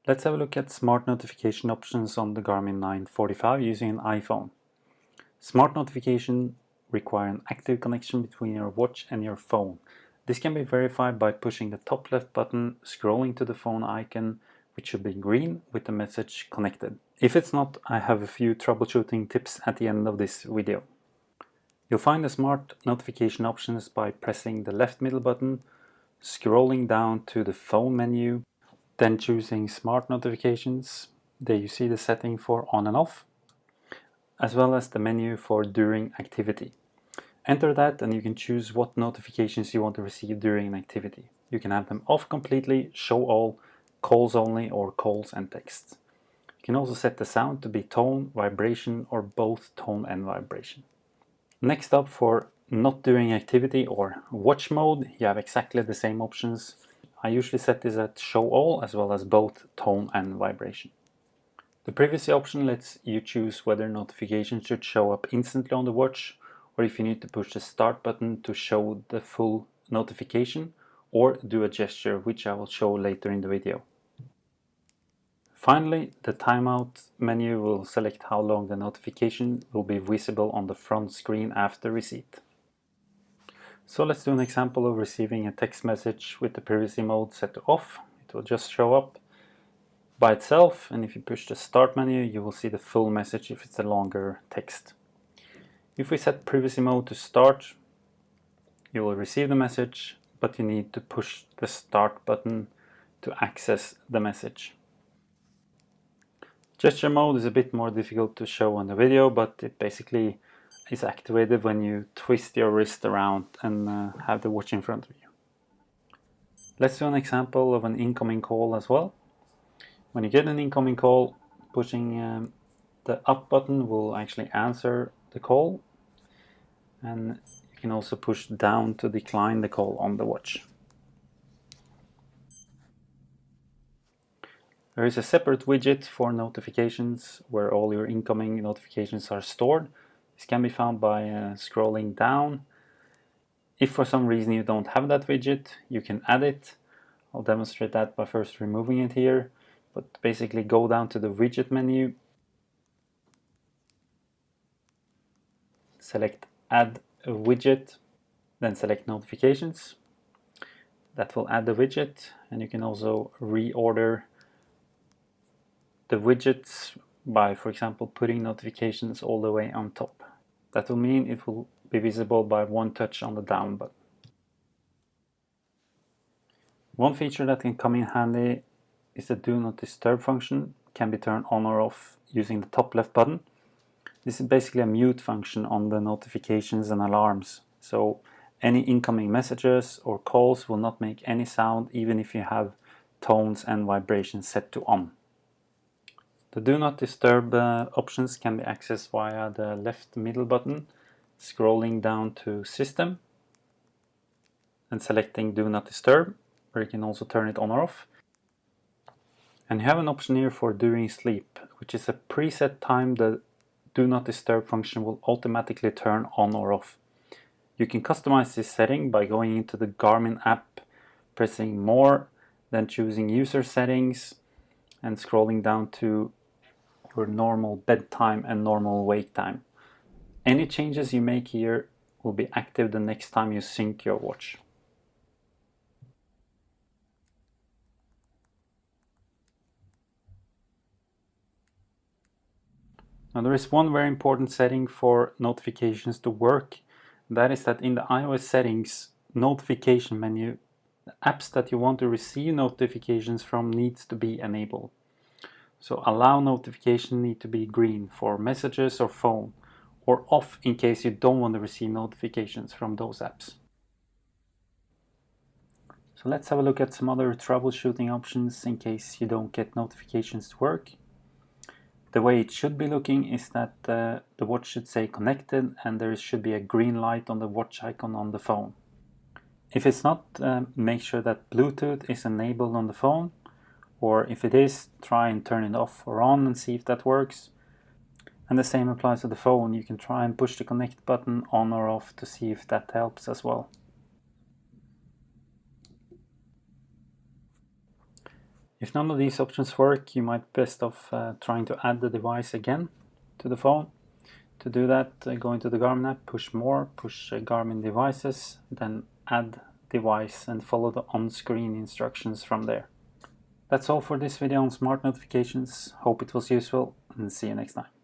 Let's have a look at smart notification options on the Garmin 945 using an iPhone. Smart notification require an active connection between your watch and your phone. This can be verified by pushing the top left button, scrolling to the phone icon, which should be green with the message connected. If it's not, I have a few troubleshooting tips at the end of this video. You'll find the smart notification options by pressing the left middle button, scrolling down to the phone menu, then choosing smart notifications. There you see the setting for on and off, as well as the menu for during activity. Enter that and you can choose what notifications you want to receive during an activity. You can have them off completely, show all, calls only, or calls and text. You can also set the sound to be tone, vibration, or both tone and vibration. Next up, for not during activity or watch mode, you have exactly the same options. I usually set this at show all as well as both tone and vibration. The privacy option lets you choose whether notifications should show up instantly on the watch, or if you need to push the start button to show the full notification, or do a gesture, which I will show later in the video. Finally, the timeout menu will select how long the notification will be visible on the front screen after receipt. So let's do an example of receiving a text message with the privacy mode set to off. It will just show up by itself, and if you push the start menu, you will see the full message if it's a longer text. If we set privacy mode to start, you will receive the message, but you need to push the start button to access the message. Gesture mode is a bit more difficult to show on the video, but it basically is activated when you twist your wrist around and have the watch in front of you. Let's do an example of an incoming call as well. When you get an incoming call, pushing the up button will actually answer the call, and you can also push down to decline the call on the watch. There is a separate widget for notifications where all your incoming notifications are stored. This can be found by scrolling down. If for some reason you don't have that widget, you can add it. I'll demonstrate that by first removing it here. But basically go down to the widget menu, select add a widget, then select notifications. That will add the widget, and you can also reorder the widgets by, for example, putting notifications all the way on top. That will mean it will be visible by one touch on the down button. One feature that can come in handy is the do not disturb function. Can be turned on or off using the top left button. This is basically a mute function on the notifications and alarms. So any incoming messages or calls will not make any sound even if you have tones and vibrations set to on. The do not disturb options can be accessed via the left middle button, scrolling down to system and selecting do not disturb, or you can also turn it on or off. And you have an option here for during sleep, which is a preset time the do not disturb function will automatically turn on or off. You can customize this setting by going into the Garmin app, pressing more, then choosing user settings and scrolling down to your normal bedtime and normal wake time. Any changes you make here will be active the next time you sync your watch. Now there is one very important setting for notifications to work. That is that in the iOS settings notification menu, the apps that you want to receive notifications from needs to be enabled. So allow notification need to be green for messages or phone, or off in case you don't want to receive notifications from those apps. So let's have a look at some other troubleshooting options in case you don't get notifications to work. The way it should be looking is that the watch should say connected and there should be a green light on the watch icon on the phone. If it's not, make sure that Bluetooth is enabled on the phone, or if it is, try and turn it off or on and see if that works. And the same applies to the phone. You can try and push the connect button on or off to see if that helps as well. If none of these options work, you might best off trying to add the device again to the phone. To do that, go into the Garmin app, push more, push Garmin devices, then add device and follow the on-screen instructions from there. That's all for this video on smart notifications. Hope it was useful, and see you next time.